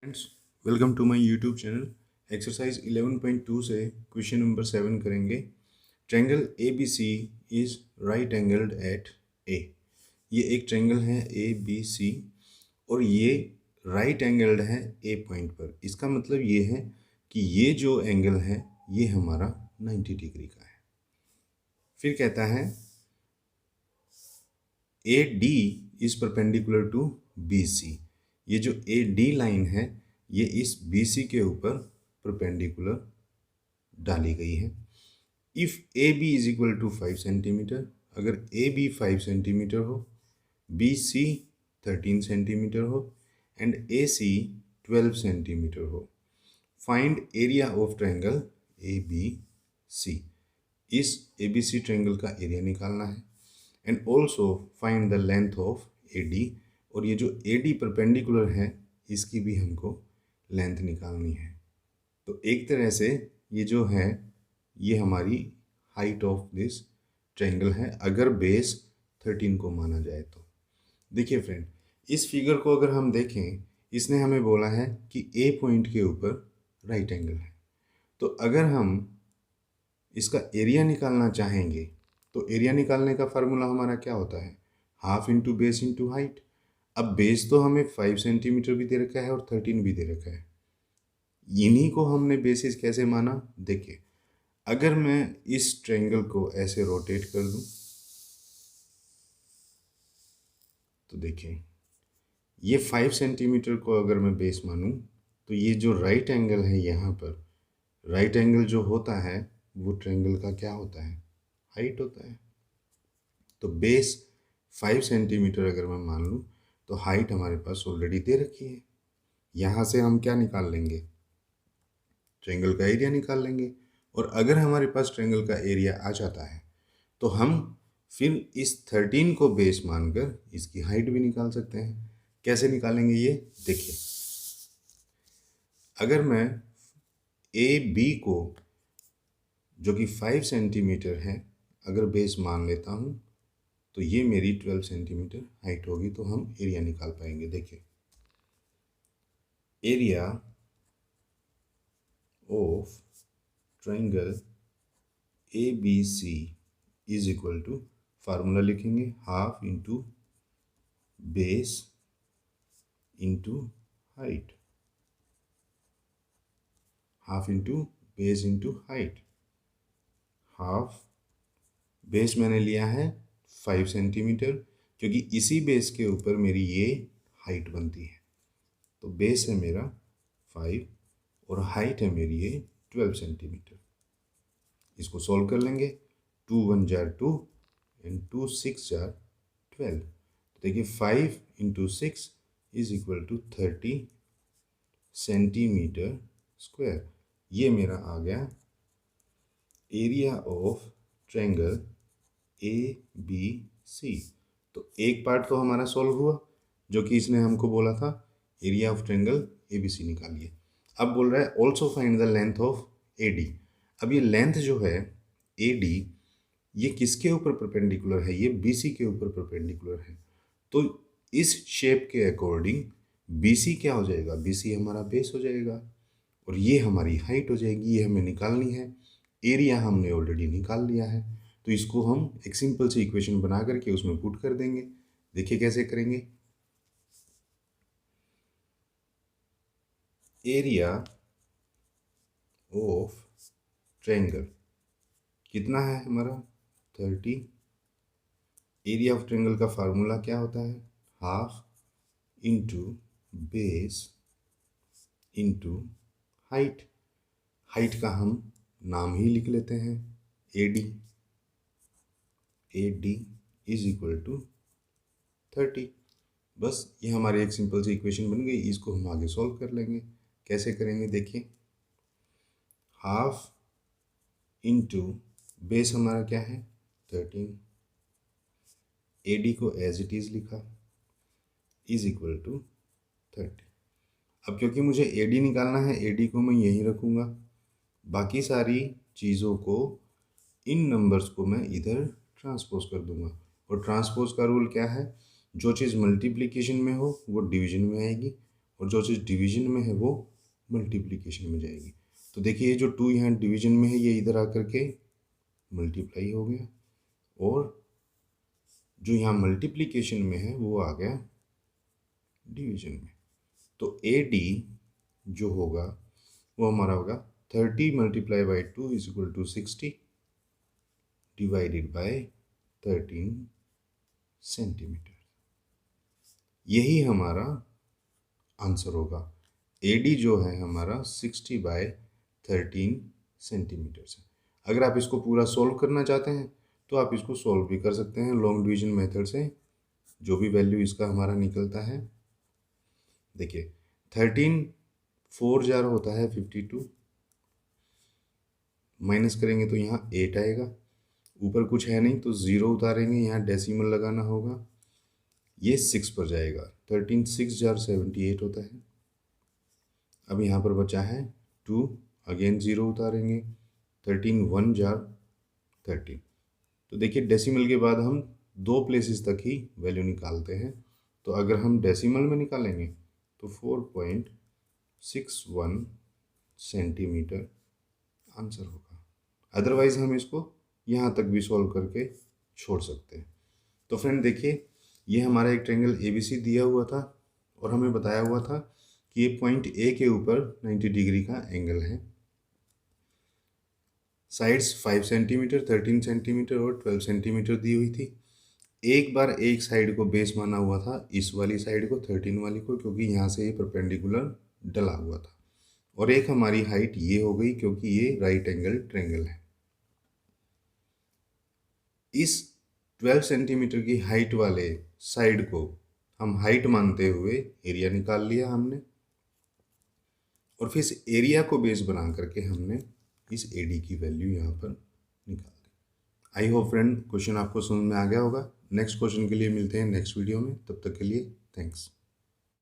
Friends, welcome to my YouTube channel. Exercise 11.2 से question number 7 करेंगे। Triangle A B C is right angled at A. ये एक triangle है ए B सी और ये राइट एंगल्ड है ए पॉइंट पर। इसका मतलब ये है कि ये जो एंगल है ये हमारा 90 डिग्री का है। फिर कहता है A D is perpendicular to B C. ये जो ए डी लाइन है ये इस बी सी के ऊपर परपेंडिकुलर डाली गई है। If A B is equal to 5 centimetre, अगर ए बी 5 सेंटीमीटर हो, बी सी 13 सेंटीमीटर हो एंड ए सी 12 सेंटीमीटर हो, find area of triangle A B C. इस ए बी सी ट्रायंगल का एरिया निकालना है and also find the length of A D. और ये जो ए डी परपेंडिकुलर है इसकी भी हमको लेंथ निकालनी है। तो एक तरह से ये जो है ये हमारी हाइट ऑफ दिस ट्रायंगल है, अगर बेस 13 को माना जाए तो। देखिए फ्रेंड, इस फिगर को अगर हम देखें, इसने हमें बोला है कि ए पॉइंट के ऊपर राइट एंगल है। तो अगर हम इसका एरिया निकालना चाहेंगे तो एरिया निकालने का फार्मूला हमारा क्या होता है? Half into base into height. अब बेस तो हमें 5 सेंटीमीटर भी दे रखा है और 13 भी दे रखा है। इन्हीं को हमने बेसिस कैसे माना? देखिए, अगर मैं इस ट्रायंगल को ऐसे रोटेट कर दूं तो देखिए ये 5 सेंटीमीटर को अगर मैं बेस मानूं तो ये जो राइट एंगल है यहाँ पर, राइट एंगल जो होता है वो ट्रायंगल का क्या होता है? हाइट होता है। तो बेस 5 सेंटीमीटर अगर मैं मान लूँ तो हाइट हमारे पास ऑलरेडी दे रखी है। यहाँ से हम क्या निकाल लेंगे? ट्रायंगल का एरिया निकाल लेंगे। और अगर हमारे पास ट्रायंगल का एरिया आ जाता है तो हम फिर इस 13 को बेस मानकर इसकी हाइट भी निकाल सकते हैं। कैसे निकालेंगे ये देखिए। अगर मैं ए बी को, जो कि 5 सेंटीमीटर है, अगर बेस मान लेता हूँ तो ये मेरी 12 सेंटीमीटर हाइट होगी, तो हम एरिया निकाल पाएंगे। देखिए, area of triangle A B C is equal to, formula लिखेंगे, half into base into height. Half into base into height. Half base मैंने लिया है 5 सेंटीमीटर, क्योंकि इसी बेस के ऊपर मेरी ये हाइट बनती है। तो बेस है मेरा 5 और हाइट है मेरी ये 12 सेंटीमीटर। इसको सॉल्व कर लेंगे। 2 1 जार 2 एंड 2 6 जार 12। तो देखिए 5 into 6 is equal to 30 centimetre square. ये मेरा आ गया area of triangle A B C. तो एक पार्ट तो हमारा सॉल्व हुआ, जो कि इसने हमको बोला था area of triangle A B C निकालिए। अब बोल रहा है also find the length of A D. अब ये लेंथ जो है ए डी, ये किसके ऊपर परपेंडिकुलर है? ये बी सी के ऊपर परपेंडिकुलर है। तो इस शेप के अकॉर्डिंग बी सी क्या हो जाएगा? बी सी हमारा बेस हो जाएगा और ये हमारी हाइट हो जाएगी। ये हमें निकालनी है। एरिया हमने ऑलरेडी निकाल लिया है, तो इसको हम एक सिंपल सी इक्वेशन बना करके उसमें पुट कर देंगे। देखिए कैसे करेंगे। एरिया ऑफ ट्रायंगल कितना है हमारा? 30। एरिया ऑफ ट्रायंगल का फार्मूला क्या होता है? Half into base into height. Height का हम नाम ही लिख लेते हैं A D. A D is equal to 30। बस ये हमारी एक सिंपल सी इक्वेशन बन गई। इसको हम आगे सॉल्व कर लेंगे। कैसे करेंगे देखिए। हाफ इंटू बेस हमारा क्या है? 13। ए डी को एज इट इज़ लिखा, इज इक्वल टू 30। अब क्योंकि मुझे ए डी निकालना है, ए डी को मैं यहीं रखूँगा। बाकी सारी चीज़ों को, इन नंबर्स को मैं इधर ट्रांसपोज कर दूंगा। और ट्रांसपोज का रूल क्या है? जो चीज़ मल्टीप्लिकेशन में हो वो डिवीजन में आएगी और जो चीज़ डिवीजन में है वो मल्टीप्लिकेशन में जाएगी। तो देखिए ये जो 2 यहाँ डिवीजन में है ये इधर आकर के मल्टीप्लाई हो गया, और जो यहाँ मल्टीप्लिकेशन में है वो आ गया डिवीजन में। तो ए डी जो होगा वो हमारा होगा 30 multiply by 2 is equal to 60 divided by 13 centimetre. यही हमारा आंसर होगा। ए डी जो है हमारा 60 बाय 13 सेंटीमीटर से। अगर आप इसको पूरा सोल्व करना चाहते हैं तो आप इसको सोल्व भी कर सकते हैं लॉन्ग डिवीजन मेथड से, जो भी वैल्यू इसका हमारा निकलता है। देखिए 13 4 जार होता है 52, माइनस करेंगे तो यहाँ 8 आएगा, ऊपर कुछ है नहीं तो 0 उतारेंगे, यहाँ डेसिमल लगाना होगा, ये 6 पर जाएगा। 13 6 जार 78 होता है। अब यहाँ पर बचा है 2, अगेन 0 उतारेंगे, 13 1 जार 13। तो देखिए डेसिमल के बाद हम 2 प्लेसेस तक ही वैल्यू निकालते हैं, तो अगर हम डेसिमल में निकालेंगे तो 4.61 सेंटीमीटर आंसर होगा। अदरवाइज हम इसको यहाँ तक भी सॉल्व करके छोड़ सकते हैं। तो फ्रेंड देखिए ये हमारा एक ट्रायंगल ABC दिया हुआ था और हमें बताया हुआ था कि ये पॉइंट A के ऊपर 90 डिग्री का एंगल है। साइड्स 5 सेंटीमीटर, 13 सेंटीमीटर और 12 सेंटीमीटर दी हुई थी। एक बार एक साइड को बेस माना हुआ था, इस वाली साइड को 13 वाली को, क्योंकि यहाँ से ये परपेंडिकुलर डला हुआ था। और एक हमारी हाइट ये हो गई क्योंकि ये राइट एंगल ट्रायंगल है। इस 12 सेंटीमीटर की हाइट वाले साइड को हम हाइट मानते हुए एरिया निकाल लिया हमने, और फिर इस एरिया को बेस बना करके हमने इस AD की वैल्यू यहाँ पर निकाल दी। आई होप फ्रेंड क्वेश्चन आपको समझ में आ गया होगा। नेक्स्ट क्वेश्चन के लिए मिलते हैं नेक्स्ट वीडियो में, तब तक के लिए थैंक्स।